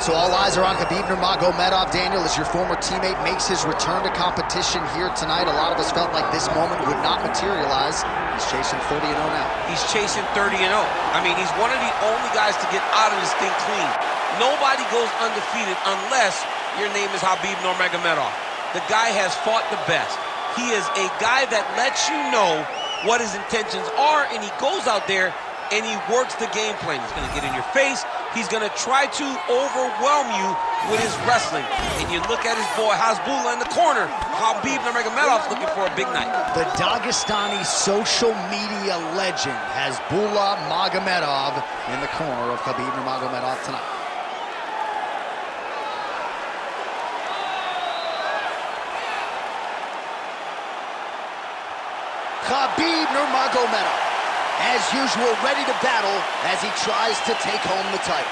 right, so all eyes are on Khabib Nurmagomedov. Daniel, as your former teammate makes his return to competition here tonight, a lot of us felt like this moment would not materialize. He's chasing 30-0 now. He's chasing 30-0. I mean, he's one of the only guys to get out of this thing clean. Nobody goes undefeated unless your name is Khabib Nurmagomedov. The guy has fought the best. He is a guy that lets you know what his intentions are, and he goes out there and he works the game plan. He's going to get in your face. He's going to try to overwhelm you with his wrestling. And you look at his boy Hasbulla in the corner. Khabib Nurmagomedov's looking for a big night. The Dagestani social media legend Hasbulla Magomedov in the corner of Khabib Nurmagomedov tonight. Khabib Nurmagomedov, as usual, ready to battle as he tries to take home the title.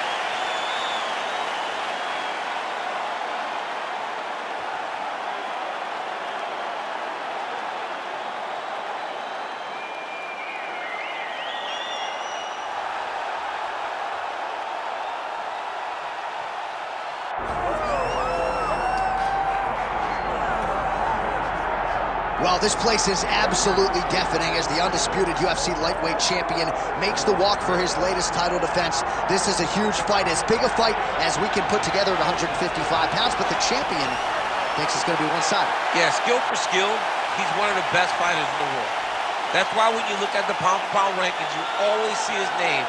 Well, this place is absolutely deafening as the undisputed UFC lightweight champion makes the walk for his latest title defense. This is a huge fight, as big a fight as we can put together at 155 pounds, but the champion thinks it's going to be one-sided. Yeah, skill for skill, he's one of the best fighters in the world. That's why when you look at the pound-for-pound rankings, you always see his name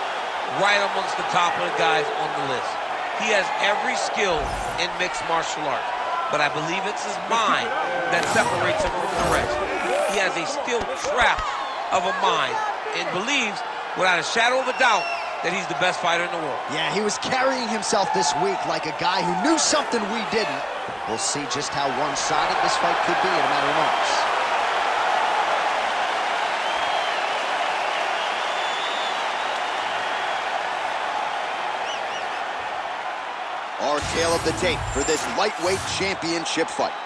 right amongst the top of the guys on the list. He has every skill in mixed martial arts, but I believe it's his mind that separates him from the rest. He has a steel trap of a mind and believes, without a shadow of a doubt, that he's the best fighter in the world. Yeah, he was carrying himself this week like a guy who knew something we didn't. We'll see just how one-sided this fight could be in a matter of moments. Our tale of the tape for this lightweight championship fight.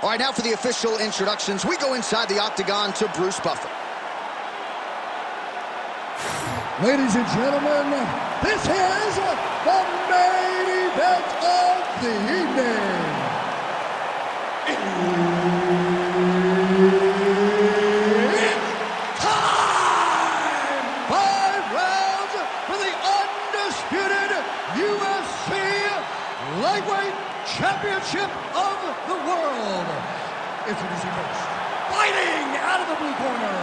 All right, now for the official introductions. We go inside the octagon to Bruce Buffer. Ladies and gentlemen, this is the main event of the evening. It's time! 5 rounds for the undisputed UFC Lightweight Championship of the world. Introducing first, fighting out of the blue corner,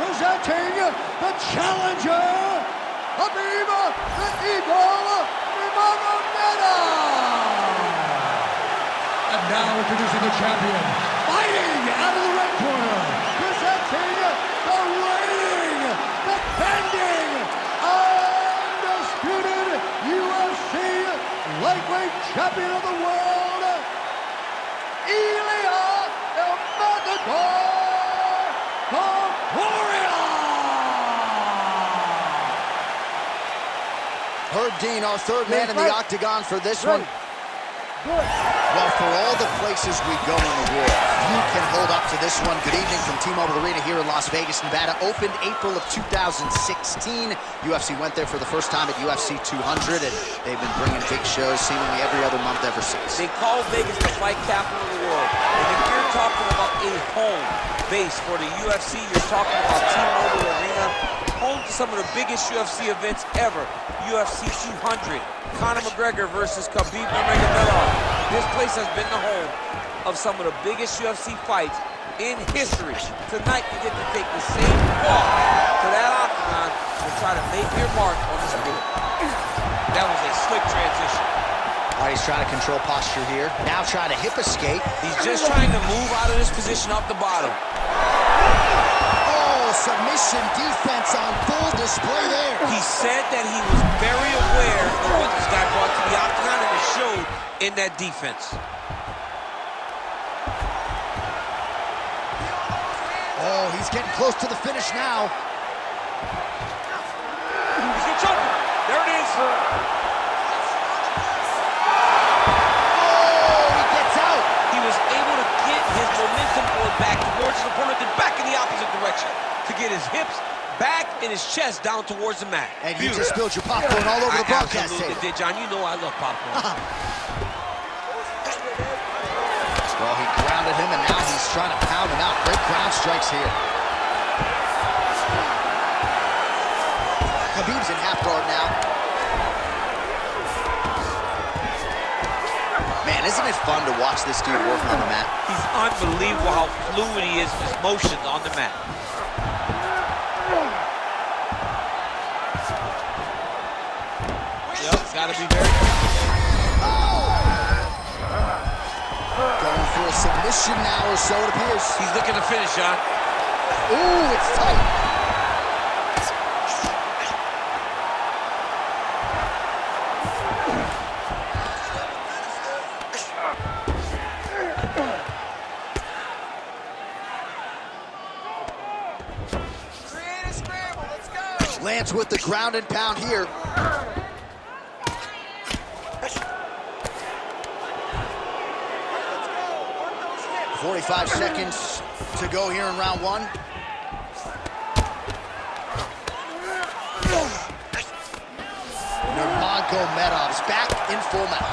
presenting the challenger, Khabib the Eagle Nurmagomedov. And now introducing the champion, fighting out of the red corner, presenting the reigning, defending, undisputed UFC Lightweight Champion of the world, Ilia Topuria. Herb Dean, our third man in the octagon for this one. Well, for all the places we go in the world, you can hold up to this one. Good evening from T-Mobile Arena here in Las Vegas, Nevada. Opened April of 2016. UFC went there for the first time at UFC 200, and they've been bringing big shows seemingly every other month ever since. They call Vegas the fight capital of the world. And if you're talking about a home base for the UFC, you're talking about T-Mobile Arena, home to some of the biggest UFC events ever. UFC 200, Conor McGregor versus Khabib Nurmagomedov. This place has been the home of some of the biggest UFC fights in history. Tonight, you get to take the same walk to that octagon and try to make your mark on the sport. That was a slick transition. All right, he's trying to control posture here. Now trying to hip escape. He's just trying to move out of this position off the bottom. Submission defense on full display there. He said that he was very aware of what this guy brought to the octagon, and it showed in that defense. Oh, he's getting close to the finish now. He's gonna choke him. There it is. Oh, he gets out. He was able to get his momentum going back towards his opponent and back in the opposite direction to get his hips back and his chest down towards the mat. And you just spilled your popcorn all over the broadcast tape. Absolutely did, John. You know I love popcorn. Well, he grounded him, and now he's trying to pound him out. Great ground strikes here. Khabib's in half guard now. Man, isn't it fun to watch this dude working on the mat? He's unbelievable how fluid he is, his motions on the mat. Yep, gotta be very Going for a submission now, or so it appears. He's looking to finish, John. Ooh, it's tight. Create a scramble, let's go. Lance with the ground and pound here. 45 seconds to go here in round one. Nurmagomedov's back in full mount.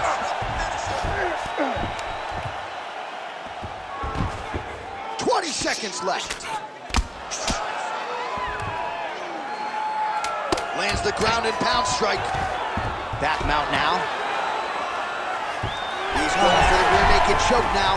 Seconds left. Lands the ground and pound strike. Back mount now. He's going for the rear naked choke now.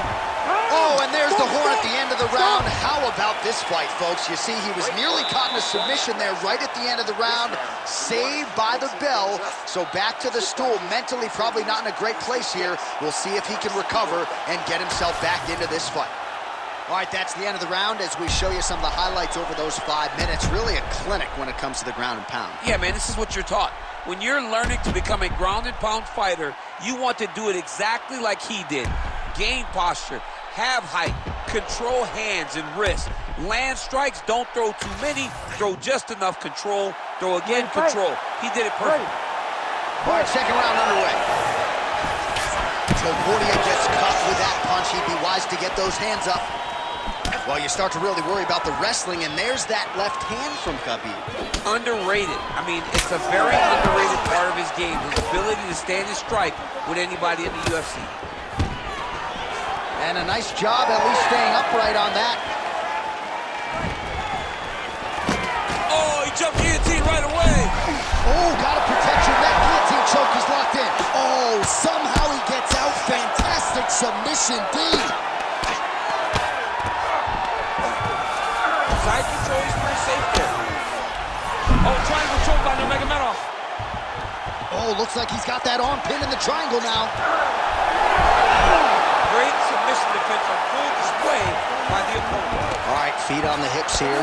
Oh, and there's the horn at the end of the round. How about this fight, folks? You see, he was nearly caught in a submission there right at the end of the round. Saved by the bell. So back to the stool. Mentally probably not in a great place here. We'll see if he can recover and get himself back into this fight. All right, that's the end of the round as we show you some of the highlights over those 5 minutes. Really a clinic when it comes to the ground and pound. Yeah, man, this is what you're taught. When you're learning to become a ground and pound fighter, you want to do it exactly like he did. Gain posture, have height, control hands and wrists. Land strikes, don't throw too many, throw just enough control, throw again, control. He did it perfect. All right, second round underway. Topuria gets cut with that punch. He'd be wise to get those hands up. Well, you start to really worry about the wrestling, and there's that left hand from Khabib. Underrated. I mean, it's a very underrated part of his game, his ability to stand and strike with anybody in the UFC. And a nice job at least staying upright on that. Oh, he jumped guillotine right away. Oh, gotta protect your neck. Guillotine choke is locked in. Oh, somehow he gets out. Fantastic submission, D. Side control is pretty safe there. Oh, triangle choke by Nurmagomedov. Oh, looks like he's got that arm pin in the triangle now. Great submission defense on full display by the opponent. All right, feet on the hips here.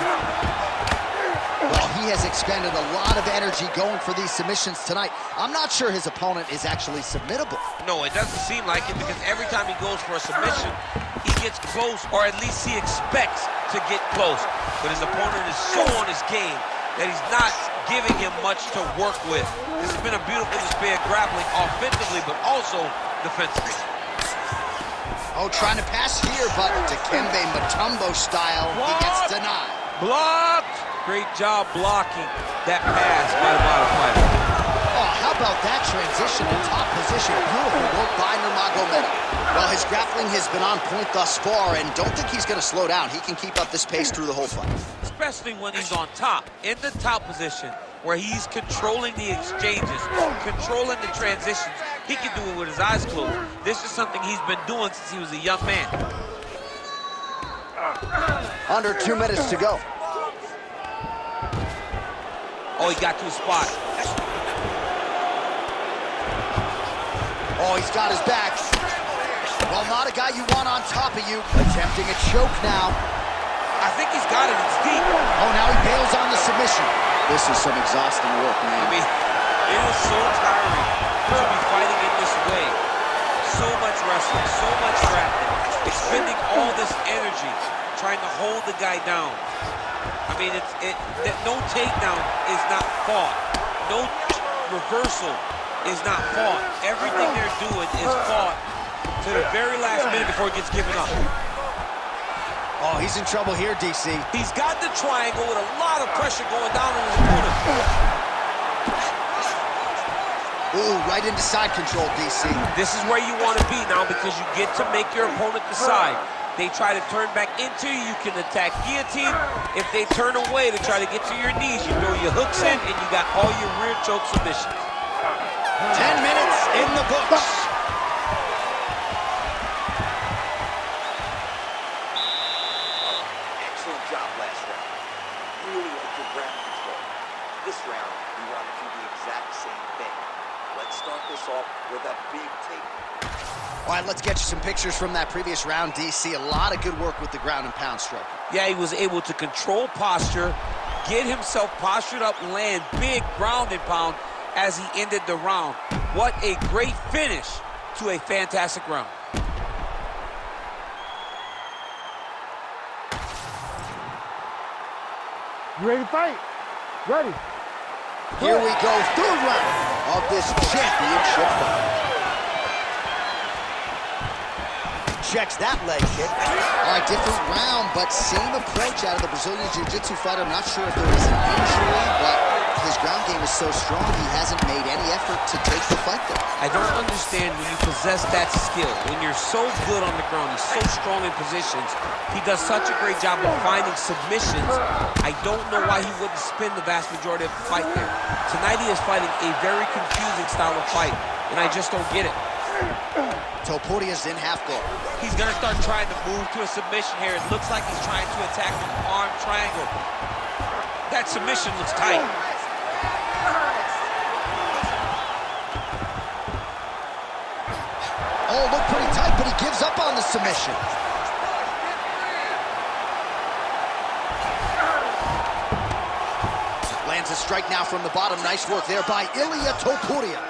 Well, he has expended a lot of energy going for these submissions tonight. I'm not sure his opponent is actually submittable. No, it doesn't seem like it because every time he goes for a submission, he gets close, or at least he expects to get close. But his opponent is so on his game that he's not giving him much to work with. This has been a beautiful display of grappling offensively, but also defensively. Oh, trying to pass here, but Dikembe Mutombo style, he gets denied. Blocked! Great job blocking that pass by the bottom fighter. Oh, how about that transition to top position? Beautiful work by Nurmagomedov. Well, his grappling has been on point thus far, and don't think he's going to slow down. He can keep up this pace through the whole fight. Especially when he's on top, in the top position, where he's controlling the exchanges, controlling the transitions. He can do it with his eyes closed. This is something he's been doing since he was a young man. Under 2 minutes to go. Oh, he got to his spot. Oh, he's got his back. Well, not a guy you want on top of you. Attempting a choke now. I think he's got it. It's deep. Oh, now he bails on the submission. This is some exhausting work, man. I mean, it is so tiring to be fighting in this way. So much wrestling, so much grappling. Expending all this energy trying to hold the guy down. I mean, no takedown is not fought. No reversal is not fought. Everything they're doing is fought to the very last minute before it gets given up. Oh, he's in trouble here, DC. He's got the triangle with a lot of pressure going down on his opponent. Ooh, right into side control, DC. This is where you want to be now because you get to make your opponent decide. They try to turn back into you, you can attack guillotine. If they turn away to try to get to your knees, you throw your hooks in and you got all your rear choke submissions. 10 minutes in the books. Excellent job last round. Really like your ground control. This round, we want to do the exact same thing. Let's start this off with a big take. All right, let's get you some pictures from that previous round, DC. A lot of good work with the ground and pound stroke. Yeah, he was able to control posture, get himself postured up, land big ground and pound as he ended the round. What a great finish to a fantastic round. You ready to fight? Ready. Here we go, third round of this championship fight. Checks that leg kick. All right, different round, but same approach out of the Brazilian Jiu-Jitsu fighter. I'm not sure if there was an injury, but his ground game is so strong, he hasn't made any effort to take the fight there. I don't understand when you possess that skill, when you're so good on the ground, he's so strong in positions, he does such a great job of finding submissions. I don't know why he wouldn't spin the vast majority of the fight there. Tonight he is fighting a very confusing style of fight, and I just don't get it. Topuria's in half guard. He's gonna start trying to move to a submission here. It looks like he's trying to attack an arm triangle. That submission looks tight. Oh, looked pretty tight, but he gives up on the submission. Lands a strike now from the bottom. Nice work there by Ilia Topuria.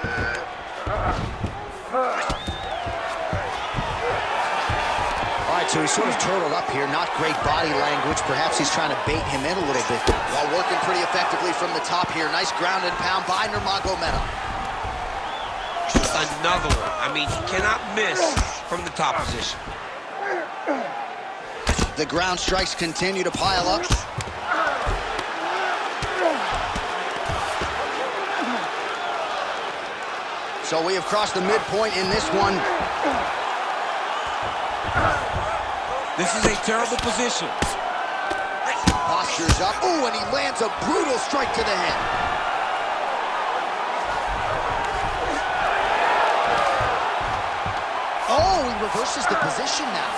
All right, so he's sort of turtled up here. Not great body language. Perhaps he's trying to bait him in a little bit. While working pretty effectively from the top here. Nice ground and pound by Nurmagomedov. Another one. I mean, he cannot miss from the top position. The ground strikes continue to pile up. So we have crossed the midpoint in this one. This is a terrible position. Postures up. Ooh, and he lands a brutal strike to the head. Oh, he reverses the position now.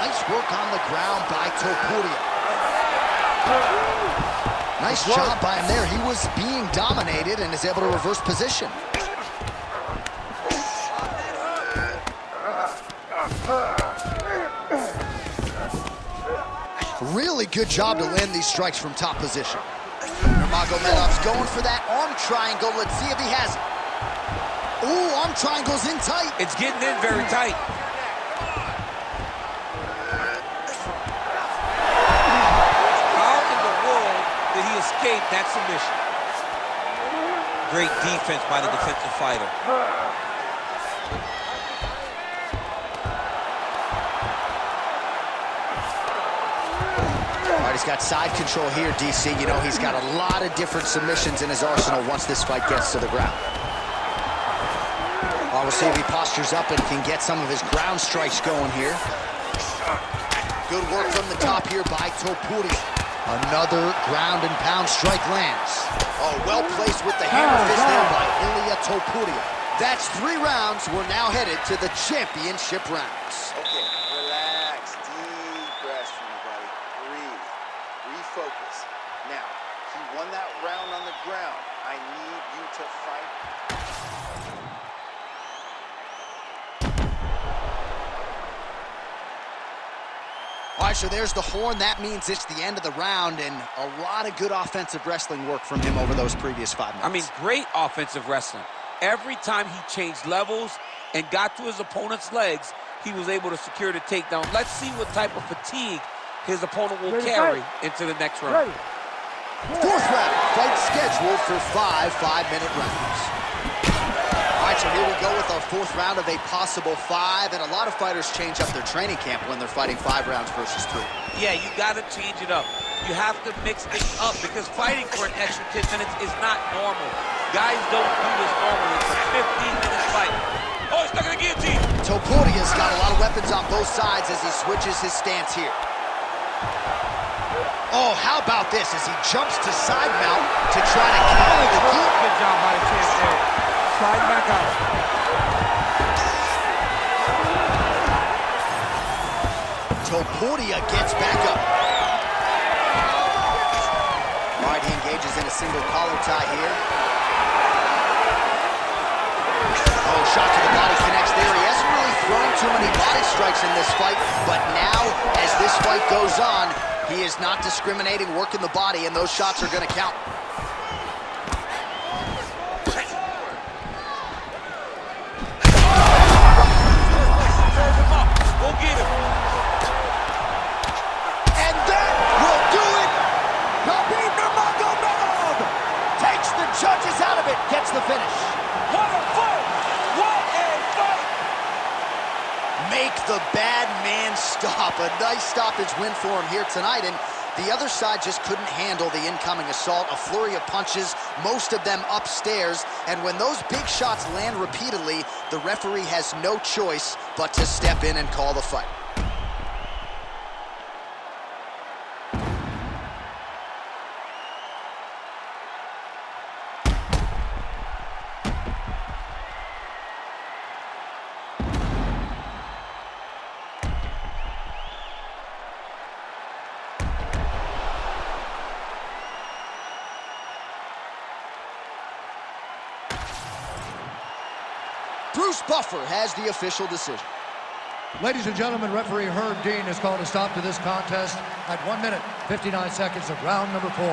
Nice work on the ground by Topuria. Nice job by him there. He was being dominated and is able to reverse position. Really good job to land these strikes from top position. Nurmagomedov's going for that arm triangle. Let's see if he has it. Ooh, arm triangle's in tight. It's getting in very tight. How in the world did he escape that submission? Great defense by the defensive fighter. All right, he's got side control here, DC. You know, he's got a lot of different submissions in his arsenal once this fight gets to the ground. We'll see if he postures up and can get some of his ground strikes going here. Good work from the top here by Topuria. Another ground and pound strike lands. Oh, well placed with the hammer fist there by Ilia Topuria. That's 3 rounds. We're now headed to the championship rounds. Okay, relax. Deep breaths, everybody. Breathe. Refocus. Now, he won that round on the ground. I need you to fight. All right, so there's the horn. That means it's the end of the round, and a lot of good offensive wrestling work from him over those previous 5 minutes. I mean, great offensive wrestling. Every time he changed levels and got to his opponent's legs, he was able to secure the takedown. Let's see what type of fatigue his opponent will carry into the next round. 4th round, fight scheduled for 5 5-minute rounds. All right, right, so here we go with our 4th round of a possible 5, and a lot of fighters change up their training camp when they're fighting 5 rounds versus 3. Yeah, you got to change it up. You have to mix things up because fighting for an extra 10 minutes is not normal. Guys don't do this normally. It's a 15-minute fight. Oh, he's stuck in the guillotine. Topuria's got a lot of weapons on both sides as he switches his stance here. Oh, how about this as he jumps to side mount to try to counter the kick. Good job by the champ there. Slide back out. Topuria gets back up. All right, he engages in a single collar tie here. Oh, shot to the body connects there. He hasn't really thrown too many body strikes in this fight, but now, as this fight goes on, he is not discriminating, working the body, and those shots are going to count. Go get him. And that will do it! Khabib Nurmagomedov takes the judges out of it, gets the finish. What a fight! What a fight! Make the bad man stop. A nice stoppage win for him here tonight, and the other side just couldn't handle the incoming assault. A flurry of punches, most of them upstairs, and when those big shots land repeatedly, the referee has no choice but to step in and call the fight. Bruce Buffer has the official decision. Ladies and gentlemen, referee Herb Dean has called a stop to this contest at 1 minute, 59 seconds of round number 4.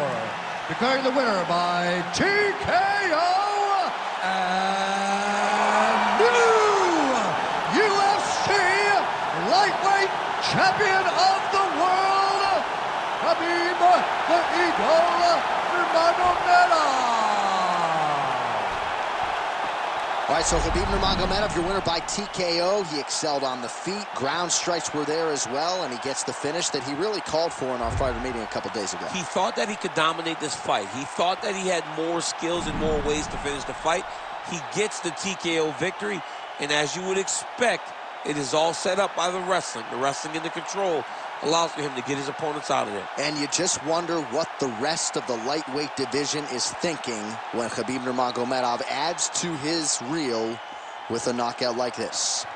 Declaring the winner by TKO and new UFC lightweight champion of the world, Khabib the Eagle Nurmagomedov. All right, so Khabib Nurmagomedov, your winner by TKO. He excelled on the feet. Ground strikes were there as well, and he gets the finish that he really called for in our fighter meeting a couple days ago. He thought that he could dominate this fight. He thought that he had more skills and more ways to finish the fight. He gets the TKO victory, and as you would expect, it is all set up by the wrestling. The wrestling and the control allows for him to get his opponents out of there. And you just wonder what the rest of the lightweight division is thinking when Khabib Nurmagomedov adds to his reel with a knockout like this.